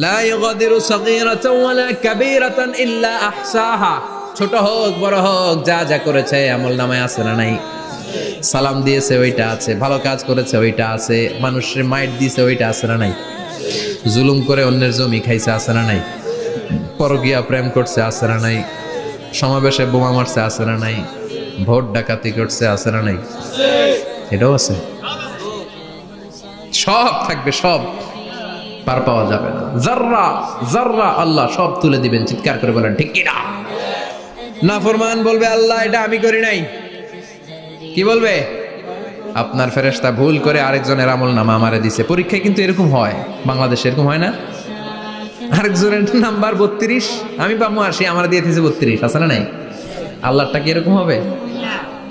লা ইউগাদিরু সাগীরাতান ওয়ালা কাবীরাতান ইল্লা আহসাহা। ছোট হোক বড় হোক যা যা করেছে আমলনামায় আছে না নাই? সালাম দিয়েছে ওইটা আছে, ভালো কাজ করেছে ওইটা আছে, মানুষের মাইট দিয়েছে ওইটা আছে না নাই? জুলুম করে অন্যের জমি খাইছে আছে না নাই? পরকীয়া প্রেম করছে আছে না নাই? সমাবেশে বোমা মারছে আছে না নাই? ভোট ডাকাতি করছে আছে না নাই? এটাও আছে। সব থাকবে, সব পার পাওয়া যাবে না। জাররা জাররা আল্লাহ সব তুলে দিবেন। চিৎকার করে বলেন ঠিক কিনা? নাফরমান বলবে আল্লাহ এটা আমি করি নাই। কি বলবে? আপনার ফেরেশতা ভুল করে আরেকজনের আমলনামা আমারে দিছে। পরীক্ষায় কিন্তু এরকম হয়, বাংলাদেশে এরকম হয় না? আরেকজনের নাম্বার 32, আমি পাবো 80, আমার দিয়ে দিয়েছে 32, আছে না নাই? আল্লাহরটা কি এরকম হবে?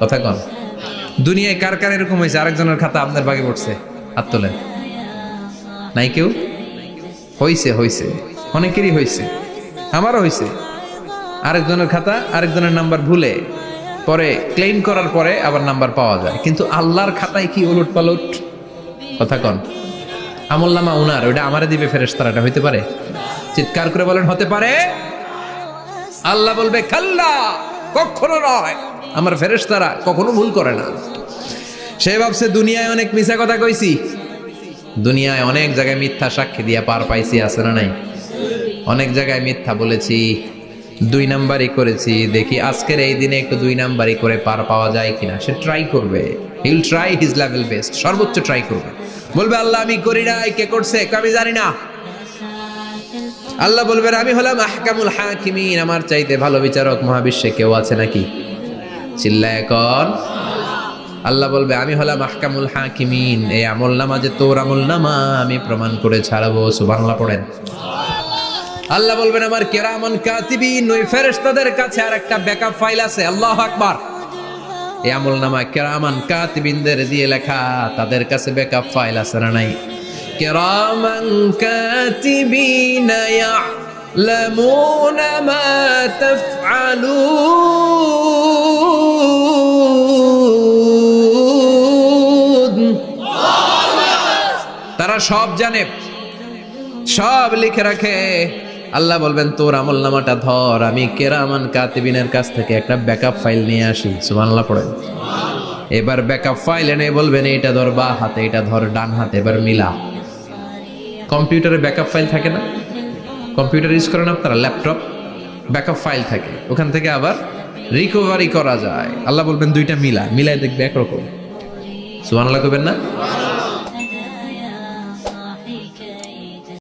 কথা কন। দুনিয়ায় কার কার এরকম হয়েছে আরেকজনের খাতা আপনার ভাগে পড়ছে? হাত তোলেন। নাই কেউ? হইছে, হইছে, অনেকেরই হইছে, আমারও হইছে। আরেকজনের খাতা আরেকজনের নাম্বার ভুলে পরে ক্লেম করার পরে আবার নাম্বার পাওয়া যায়, কিন্তু আল্লাহর খাতায় কি উলট পালট? কথা কন। আমলনামা উনার, ওইটা আমারে দিবে ফেরেশতারা, এটা হইতে পারে? চিৎকার করে বলেন হতে পারে? আল্লাহ বলবে কাল্লা, কখনো নয়, আমার ফেরেশতারা কখনো ভুল করে না। সে ভাবছে দুনিয়ায় অনেক মিথ্যা কথা কইছি, দুনিয়ায় অনেক জায়গায় মিথ্যা সাক্ষী দিয়া পার পাইছি, আছে না নাই? অনেক জায়গায় মিথ্যা বলেছি, 2 নাম্বারই করেছি, দেখি আজকের এই দিনে একটু 2 নাম্বারই করে পার পাওয়া যায় কিনা। সে ট্রাই করবে, he will try his level best, সর্বোচ্চ ট্রাই করবে। বলবে আল্লাহ আমি করি নাই, কে করছে আমি জানি না। আল্লাহ বলবেন আমি হলাম আহকামুল হাকিমিন, আমার চাইতে ভালো বিচারক মহাবিশ্বে কেউ আছে নাকি? চিল্লায় কর। আল্লাহ বলবে আমি হলাম আহকামুল হাকিমিন, এই আমলনামা যে তোর আমলনামা আমি প্রমাণ করে ছাড়বো। সুবহানাল্লাহ পড়েন। আল্লাহ বলবেন আমার কিরামান কাতিবিন, ওই ফেরেশতাদের কাছে আর একটা ব্যাকআপ ফাইল আছে। আল্লাহু আকবার। এই আমলনামা কিরামান কাতিবিনদের দিয়ে লেখা, তাদের কাছে ব্যাকআপ ফাইল আছে না নাই? কিরামান কাতিবিন ইয়ালামুনা মা তাফআলুন। তারা সব জানে, সব লিখে রাখে। আল্লাহ বলবেন তোর আমলনামাটা ধর, আমি কিরামান কাতিবিনের কাছ থেকে একটা ব্যাকআপ ফাইল নিয়ে আসি। সুবহানাল্লাহ পড়েন। এবার ব্যাকআপ ফাইল এনে বলবেন এইটা ধর বা হাতে, এটা ধর ডান হাতে, এবার মিলা। কম্পিউটারে ব্যাকআপ ফাইল থাকে না? কম্পিউটার ইউজ করেন আপনারা? ল্যাপটপ ব্যাকআপ ফাইল থাকে, ওখান থেকে আবার রিকভারি করা যায়। আল্লাহ বলবেন দুইটা মিলা, মিলাই দেখবে একরকম। সুবহানাল্লাহ কইবেন না?